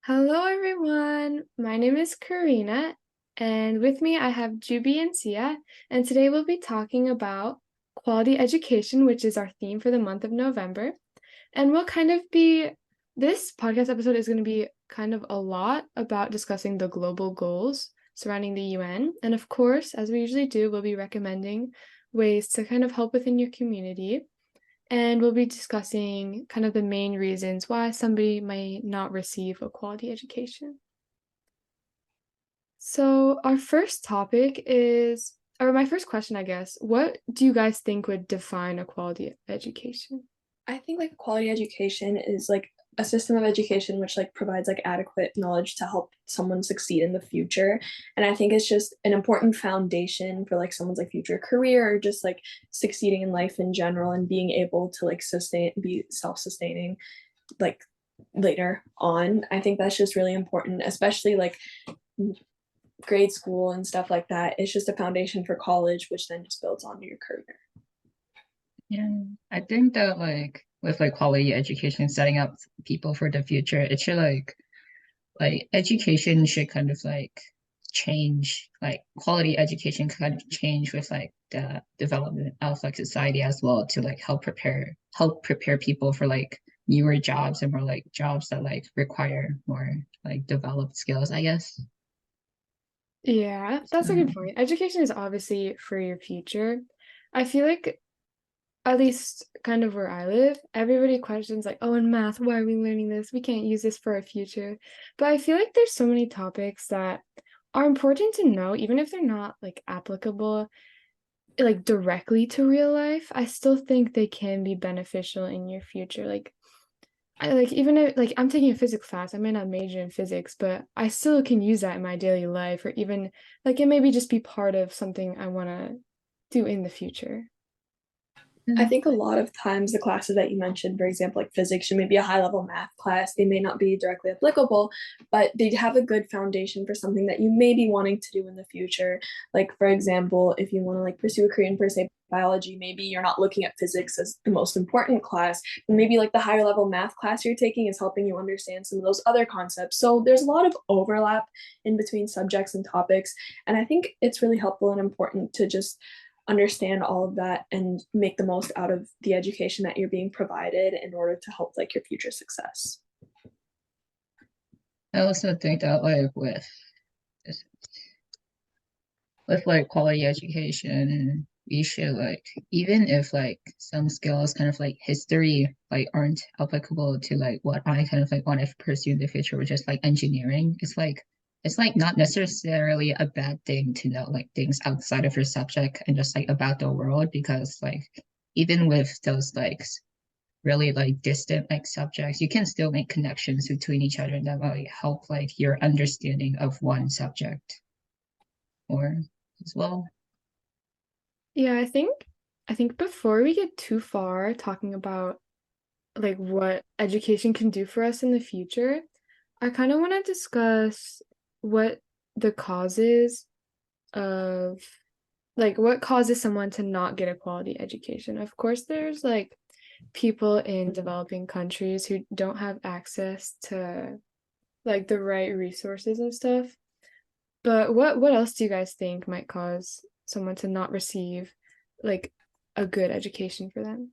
Hello, everyone. My name is Karina, and with me I have Juby and Sia. And today we'll be talking about quality education, which is our theme for the month of November. And this podcast episode is going to be kind of a lot about discussing the global goals surrounding the UN. And of course, as we usually do, we'll be recommending ways to kind of help within your community. And we'll be discussing kind of the main reasons why somebody might not receive a quality education. So, our first topic is, or my first question, I guess, what do you guys think would define a quality education? I think like quality education is like a system of education which like provides like adequate knowledge to help someone succeed in the future. And I think it's just an important foundation for like someone's like future career or just like succeeding in life in general and being able to like be self-sustaining like later on. I think that's just really important, especially like grade school and stuff like that. It's just a foundation for college, which then just builds onto your career. Yeah, I think that like with like quality education setting up people for the future, it should like education should kind of like change, like quality education kind of change with like the development of like society as well to like help prepare people for like newer jobs and more like jobs that like require more like developed skills, I guess. Yeah, that's a So good point. Education is obviously for your future. I feel like, at least kind of where I live, everybody questions, like, oh, in math, why are we learning this? We can't use this for our future. But I feel like there's so many topics that are important to know, even if they're not like applicable like directly to real life. I still think they can be beneficial in your future. Like I like even if like I'm taking a physics class, I may not major in physics, but I still can use that in my daily life, or even like it maybe just be part of something I want to do in the future. I think a lot of times the classes that you mentioned, for example, like physics, should maybe a high level math class, they may not be directly applicable, but they have a good foundation for something that you may be wanting to do in the future. Like, for example, if you want to like pursue a career in per se biology, maybe you're not looking at physics as the most important class, but maybe like the higher level math class you're taking is helping you understand some of those other concepts. So there's a lot of overlap in between subjects and topics. And I think it's really helpful and important to just understand all of that and make the most out of the education that you're being provided in order to help like your future success. I also think that like with like quality education, we should like even if like some skills kind of like history like aren't applicable to like what I kind of like want to pursue in the future, which is like engineering. It's like not necessarily a bad thing to know like things outside of your subject and just like about the world because like even with those like really like distant like subjects, you can still make connections between each other and that might help like your understanding of one subject or as well. Yeah, I think before we get too far talking about like what education can do for us in the future, I kind of want to discuss what the causes of like what causes someone to not get a quality education. Of course, there's like people in developing countries who don't have access to like the right resources and stuff. But what else do you guys think might cause someone to not receive like a good education for them?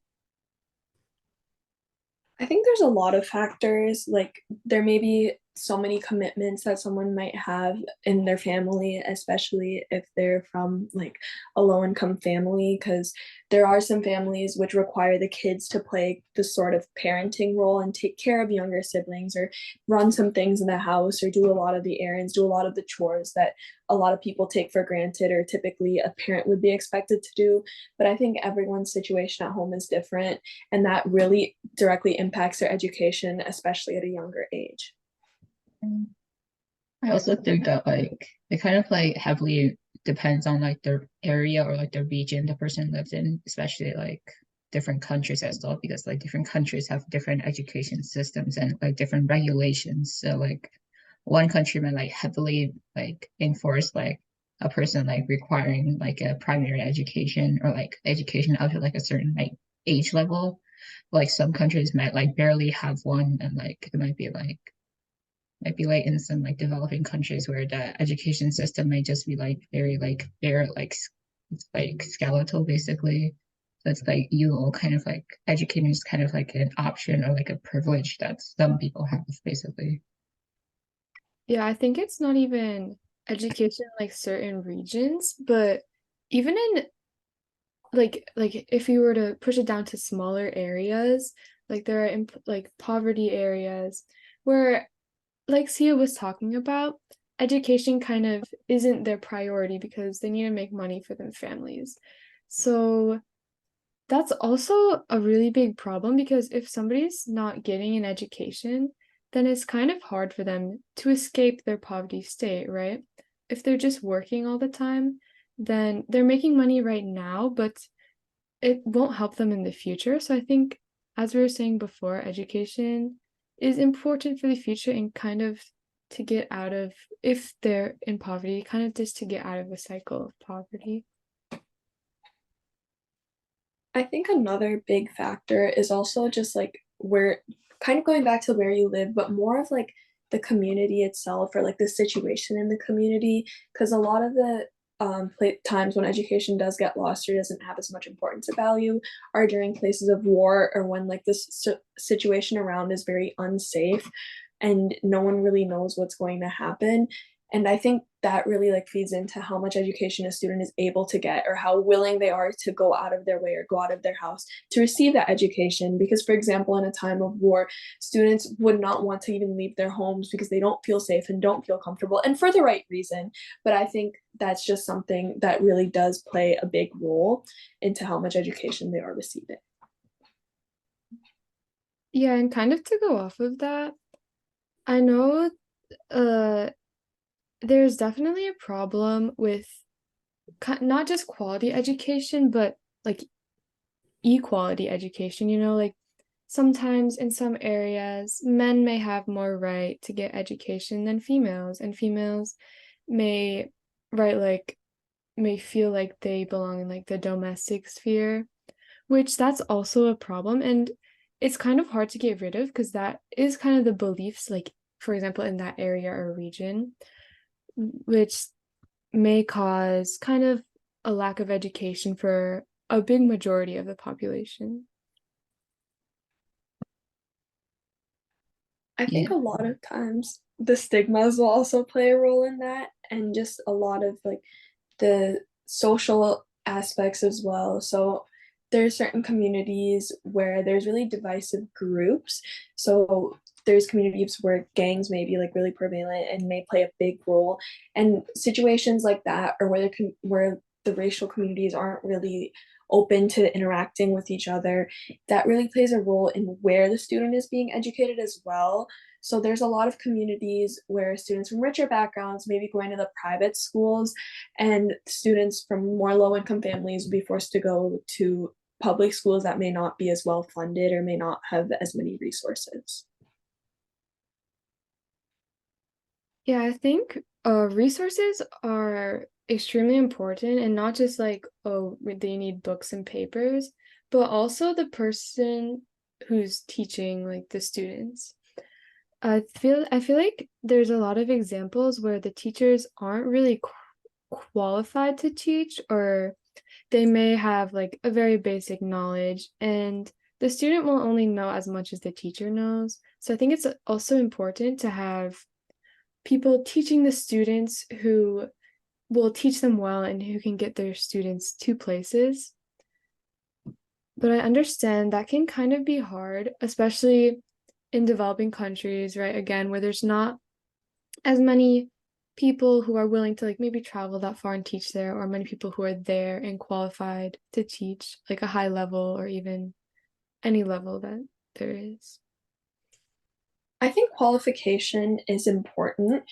I think there's a lot of factors. Like there may be so many commitments that someone might have in their family, especially if they're from like a low income family, because there are some families which require the kids to play the sort of parenting role and take care of younger siblings or run some things in the house or do a lot of the errands, do a lot of the chores that a lot of people take for granted or typically a parent would be expected to do. But I think everyone's situation at home is different and that really directly impacts their education, especially at a younger age. I also think that like it kind of like heavily depends on like the area or like the region the person lives in, especially like different countries as well, because like different countries have different education systems and like different regulations. So like one country might like heavily like enforce like a person like requiring like a primary education or like education up to like a certain like age level. Like some countries might like barely have one and like it might be like might be like in some like developing countries where the education system might just be like very like bare it's like skeletal basically. So it's like you all kind of like educating is kind of like an option or like a privilege that some people have basically. Yeah, I think it's not even education in like certain regions, but even in like if you were to push it down to smaller areas, like there are like poverty areas where like Sia was talking about, education kind of isn't their priority because they need to make money for their families. So that's also a really big problem because if somebody's not getting an education, then it's kind of hard for them to escape their poverty state, right? If they're just working all the time, then they're making money right now, but it won't help them in the future. So I think, as we were saying before, education is important for the future and kind of to get out of, if they're in poverty, kind of just to get out of a cycle of poverty. I think another big factor is also just like where kind of going back to where you live, but more of like the community itself or like the situation in the community. Because a lot of the times when education does get lost or doesn't have as much importance or value are during places of war or when like this situation around is very unsafe and no one really knows what's going to happen. And I think that really like feeds into how much education a student is able to get or how willing they are to go out of their way or go out of their house to receive that education. Because for example, in a time of war, students would not want to even leave their homes because they don't feel safe and don't feel comfortable, and for the right reason. But I think that's just something that really does play a big role into how much education they are receiving. Yeah, and kind of to go off of that, I know uh there's definitely a problem with not just quality education, but like equality education, like sometimes in some areas, men may have more right to get education than females, and females may, right, like may feel like they belong in like the domestic sphere, which that's also a problem. And it's kind of hard to get rid of because that is kind of the beliefs, like, for example, in that area or region, which may cause kind of a lack of education for a big majority of the population. I think Yeah. a lot of times the stigmas will also play a role in that, and just a lot of like the social aspects as well. So there's certain communities where there's really divisive groups. So there's communities where gangs may be like really prevalent and may play a big role, and situations like that, or where the racial communities aren't really open to interacting with each other, that really plays a role in where the student is being educated as well. So there's a lot of communities where students from richer backgrounds may be going to the private schools, and students from more low income families will be forced to go to public schools that may not be as well funded or may not have as many resources. Yeah, I think resources are extremely important, and not just like, oh, they need books and papers, but also the person who's teaching like the students. I feel like there's a lot of examples where the teachers aren't really qualified to teach, or they may have like a very basic knowledge, and the student will only know as much as the teacher knows. So I think it's also important to have people teaching the students who will teach them well and who can get their students to places. But I understand that can kind of be hard, especially in developing countries, right? Again, where there's not as many people who are willing to like maybe travel that far and teach there, or many people who are there and qualified to teach like a high level or even any level that there is. I think qualification is important,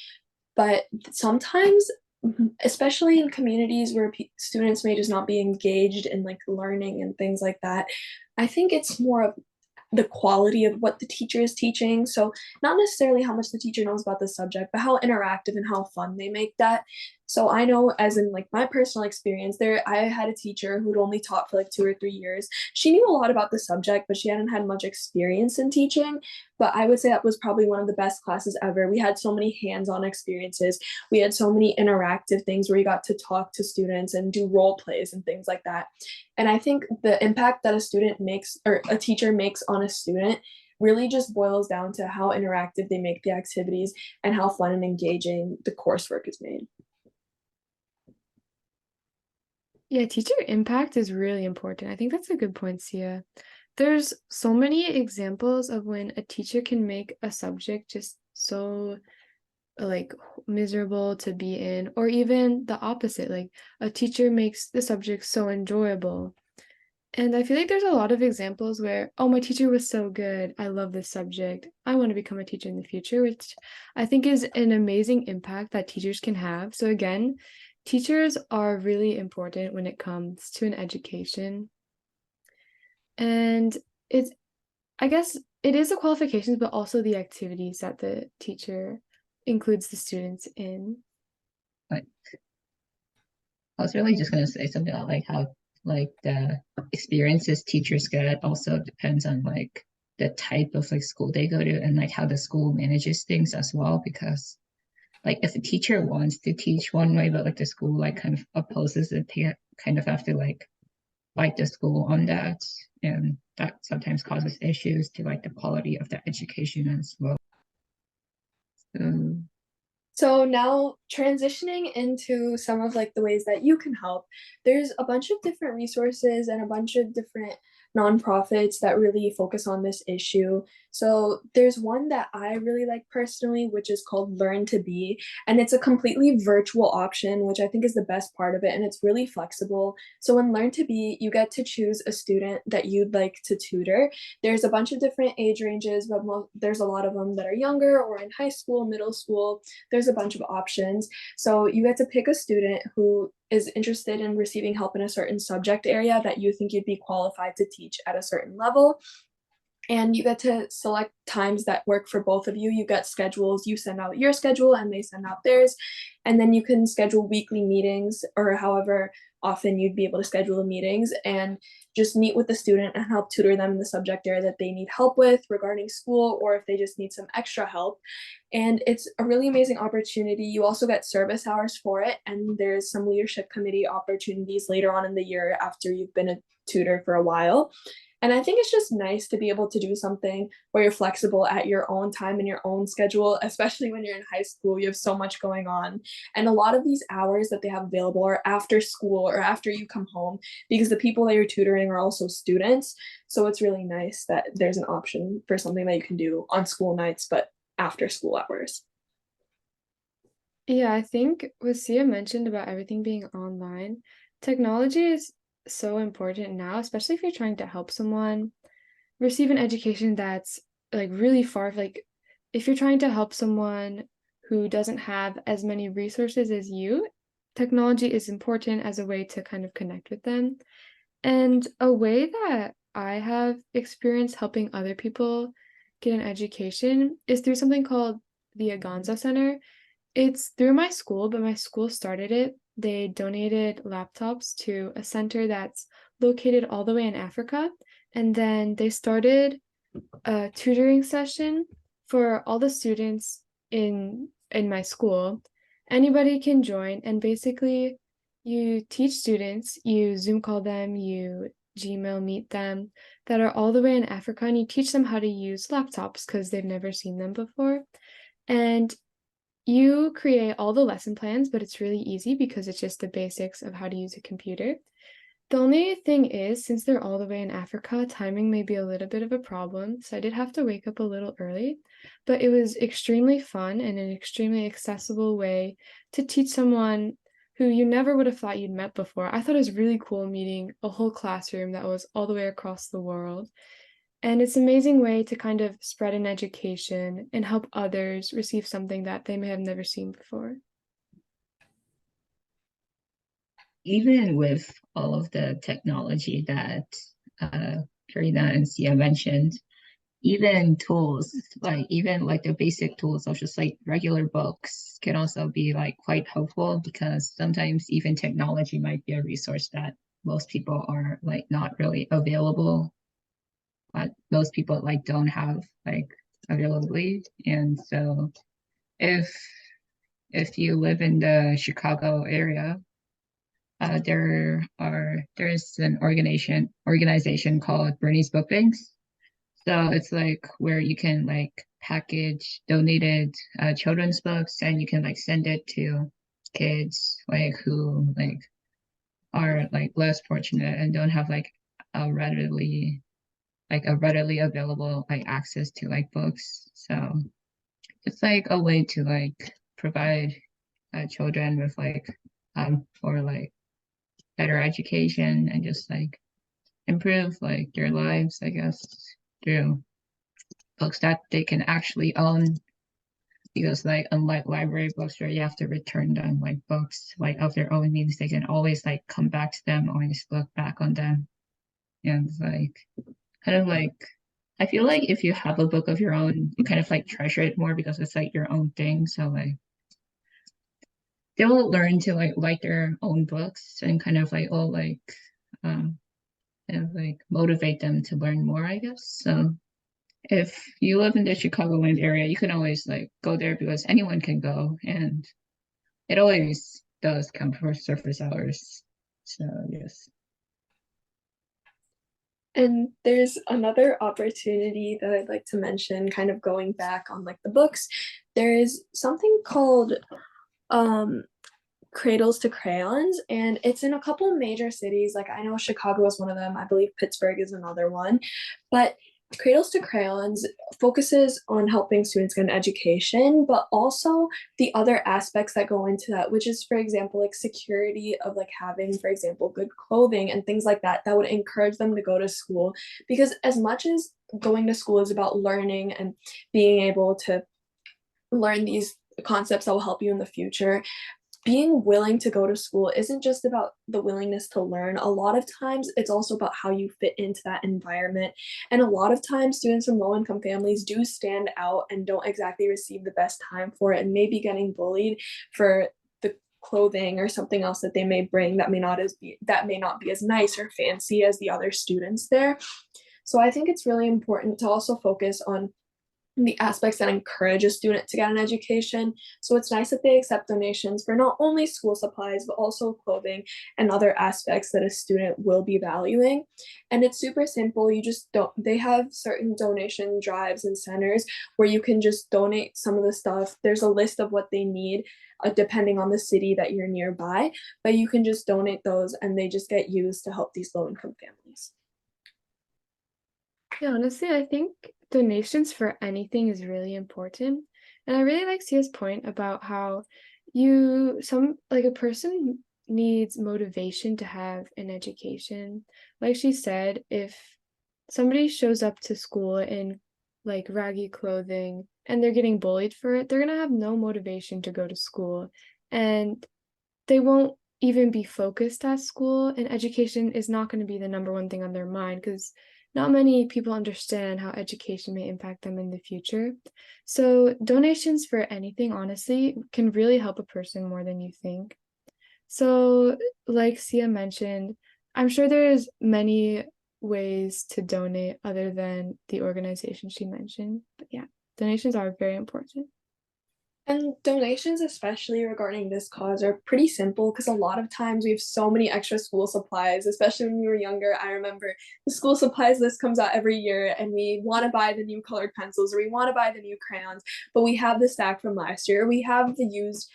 but sometimes, especially in communities where students may just not be engaged in like learning and things like that, I think it's more of the quality of what the teacher is teaching. So not necessarily how much the teacher knows about the subject, but how interactive and how fun they make that. So I know, as in like my personal experience there, I had a teacher who'd only taught for like 2 or 3 years. She knew a lot about the subject, but she hadn't had much experience in teaching. but I would say that was probably one of the best classes ever. We had so many hands-on experiences. We had so many interactive things where you got to talk to students and do role plays and things like that. And I think the impact that a student makes or a teacher makes on a student really just boils down to how interactive they make the activities and how fun and engaging the coursework is made. Yeah, teacher impact is really important. I think that's a good point, Sia. There's so many examples of when a teacher can make a subject just so like miserable to be in, or even the opposite, like a teacher makes the subject so enjoyable. And I feel like there's a lot of examples where, oh, my teacher was so good. I love this subject. I want to become a teacher in the future, which I think is an amazing impact that teachers can have. So again, teachers are really important when it comes to an education. And it's, I guess it is the qualifications, but also the activities that the teacher includes the students in. Like, I was really just gonna say something about like how like the experiences teachers get also depends on like the type of like school they go to and like how the school manages things as well. Because like if a teacher wants to teach one way, but like the school like kind of opposes it, they kind of have to like fight the school on that, and that sometimes causes issues to like the quality of the education as well. So So now transitioning into some of like the ways that you can help, there's a bunch of different resources and a bunch of different nonprofits that really focus on this issue. So there's one that I really like personally, which is called Learn to Be, and it's a completely virtual option, which I think is the best part of it, and it's really flexible. So in Learn to Be, you get to choose a student that you'd like to tutor. There's a bunch of different age ranges, but there's a lot of them that are younger or in high school, middle school. There's a bunch of options. So you get to pick a student who is interested in receiving help in a certain subject area that you think you'd be qualified to teach at a certain level. And you get to select times that work for both of you. You get schedules, you send out your schedule and they send out theirs. And then you can schedule weekly meetings or however often you'd be able to schedule the meetings and just meet with the student and help tutor them in the subject area that they need help with regarding school or if they just need some extra help. And it's a really amazing opportunity. You also get service hours for it, and there's some leadership committee opportunities later on in the year after you've been a tutor for a while. And I think it's just nice to be able to do something where you're flexible at your own time and your own schedule, especially when you're in high school. You have so much going on. And a lot of these hours that they have available are after school or after you come home because the people that you're tutoring are also students. So it's really nice that there's an option for something that you can do on school nights, but after school hours. Yeah, I think what Sia mentioned about everything being online, technology is so important now, especially if you're trying to help someone receive an education that's like really far, like if you're trying to help someone who doesn't have as many resources as you, technology is important as a way to kind of connect with them. And a way that I have experienced helping other people get an education is through something called the Aganza Center. It's through my school, but my school started it. They donated laptops to a center that's located all the way in Africa. And then they started a tutoring session for all the students in my school. Anybody can join, and basically you teach students, you Zoom call them, you Gmail meet them that are all the way in Africa, and you teach them how to use laptops because they've never seen them before. And you create all the lesson plans, but it's really easy because it's just the basics of how to use a computer. The only thing is, since they're all the way in Africa, timing may be a little bit of a problem, so I did have to wake up a little early, but it was extremely fun and an extremely accessible way to teach someone who you never would have thought you'd met before. I thought it was really cool meeting a whole classroom that was all the way across the world. And it's an amazing way to kind of spread an education and help others receive something that they may have never seen before. even with all of the technology that Karina and Sia mentioned, even tools, like even like the basic tools of just like regular books can also be like quite helpful because sometimes even technology might be a resource that most people are like not really available. But most people like don't have like availability. And so if you live in the Chicago area, there's an organization called Bernie's Book Banks. So it's like where you can like package donated children's books, and you can like send it to kids like who like are like less fortunate and don't have like a readily available like access to like books. So it's like a way to like provide children with like or like better education and just like improve like their lives, I guess, through books that they can actually own. Because like unlike library books where you have to return them, like books like of their own means they can always like come back to them, always look back on them. And like kind of like I feel like if you have a book of your own, you kind of like treasure it more because it's like your own thing. So like they will learn to like their own books and kind of like um kind of like motivate them to learn more, I guess. So if you live in the Chicagoland area, you can always like go there because anyone can go, and it always does come for surface hours. So yes. And there's another opportunity that I'd like to mention, kind of going back on like the books. There is something called um, Cradles to Crayons, and it's in a couple major cities. Like I know Chicago is one of them. I believe Pittsburgh is another one. But Cradles to Crayons focuses on helping students get an education, but also the other aspects that go into that, which is, for example, like security of like having, for example, good clothing and things like that, that would encourage them to go to school. Because as much as going to school is about learning and being able to learn these concepts that will help you in the future, being willing to go to school isn't just about the willingness to learn. A lot of times it's also about how you fit into that environment. And a lot of times students from low income families do stand out and don't exactly receive the best time for it and may be getting bullied for the clothing or something else that they may bring that may not be as nice or fancy as the other students there. So I think it's really important to also focus on the aspects that encourage a student to get an education. So it's nice that they accept donations for not only school supplies, but also clothing and other aspects that a student will be valuing. And it's super simple. You just don't, they have certain donation drives and centers where you can just donate some of the stuff. There's a list of what they need. Depending on the city that you're nearby, but you can just donate those and they just get used to help these low income families. Yeah, honestly, I think donations for anything is really important. And I really like Sia's point about how a person needs motivation to have an education. Like she said, if somebody shows up to school in like raggy clothing and they're getting bullied for it, they're gonna have no motivation to go to school. And they won't even be focused at school, and education is not going to be the number one thing on their mind because not many people understand how education may impact them in the future. So donations for anything, honestly, can really help a person more than you think. So, like Sia mentioned, I'm sure there's many ways to donate other than the organization she mentioned. But yeah, donations are very important. And donations, especially regarding this cause, are pretty simple because a lot of times we have so many extra school supplies, especially when we were younger. I remember the school supplies list comes out every year and we want to buy the new colored pencils or we want to buy the new crayons, but we have the stack from last year. We have the used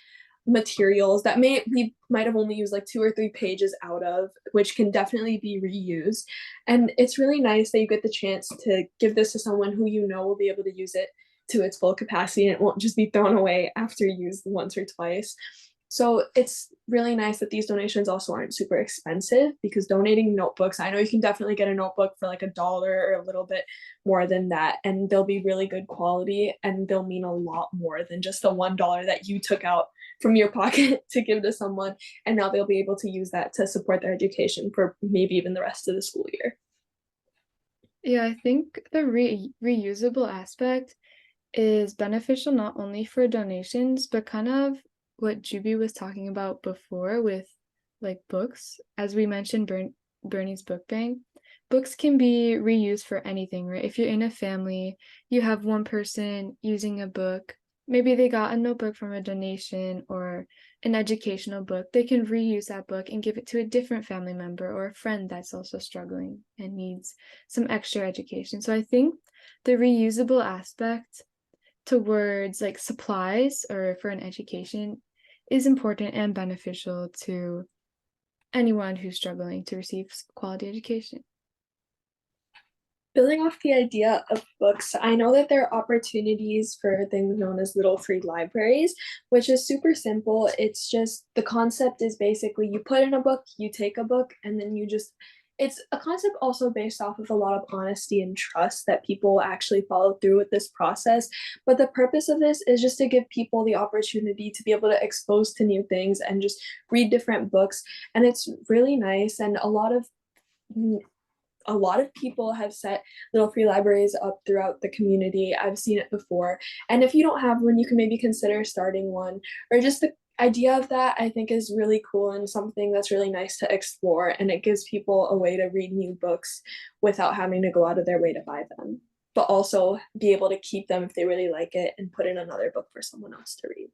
materials that we might have only used like 2 or 3 pages out of, which can definitely be reused. And it's really nice that you get the chance to give this to someone who you know will be able to use it to its full capacity and it won't just be thrown away after used once or twice. So it's really nice that these donations also aren't super expensive because donating notebooks, I know you can definitely get a notebook for like $1 or a little bit more than that, and they'll be really good quality and they'll mean a lot more than just the $1 that you took out from your pocket to give to someone. And now they'll be able to use that to support their education for maybe even the rest of the school year. Yeah, I think the reusable aspect is beneficial not only for donations, but kind of what Juby was talking about before with like books. As we mentioned, Bernie's Book Bank. books can be reused for anything, right? If you're in a family, you have one person using a book, maybe they got a notebook from a donation or an educational book, they can reuse that book and give it to a different family member or a friend that's also struggling and needs some extra education. So I think the reusable aspect towards like supplies or for an education is important and beneficial to anyone who's struggling to receive quality education. Building off the idea of books, I know that there are opportunities for things known as little free libraries, which is super simple. It's just the concept is basically you put in a book, you take a book, and then you just it's a concept also based off of a lot of honesty and trust that people actually follow through with this process. But the purpose of this is just to give people the opportunity to be able to expose to new things and just read different books. And it's really nice. And a lot of people have set little free libraries up throughout the community. I've seen it before. And if you don't have one, you can maybe consider starting one. Or just the idea of that, I think, is really cool and something that's really nice to explore. And it gives people a way to read new books without having to go out of their way to buy them, but also be able to keep them if they really like it and put in another book for someone else to read.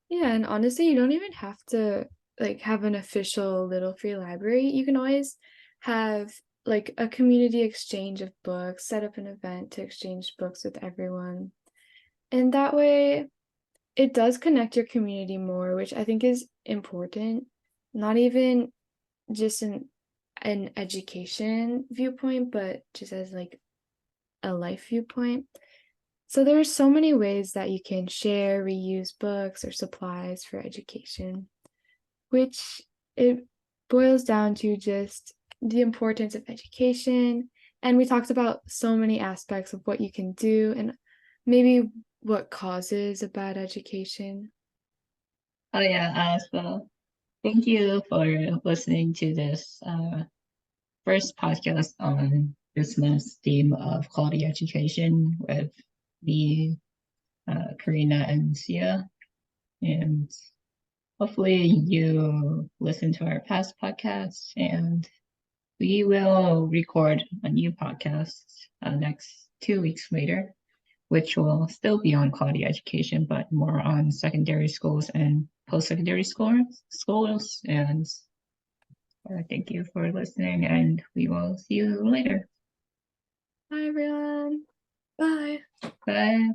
Yeah, and honestly, you don't even have to like have an official little free library. You can always have like a community exchange of books, set up an event to exchange books with everyone. And that way it does connect your community more, which I think is important. Not even just an education viewpoint, but just as like a life viewpoint. So there are so many ways that you can share, reuse books or supplies for education, which it boils down to just the importance of education. And we talked about so many aspects of what you can do and maybe what causes a bad education. Oh yeah, so thank you for listening to this first podcast on this month's theme of quality education with me, Karina, and Sia. And hopefully you listen to our past podcasts, and we will record a new podcast next 2 weeks later, which will still be on quality education, but more on secondary schools and post-secondary schools. And thank you for listening, and we will see you later. Hi, everyone. Bye. Bye.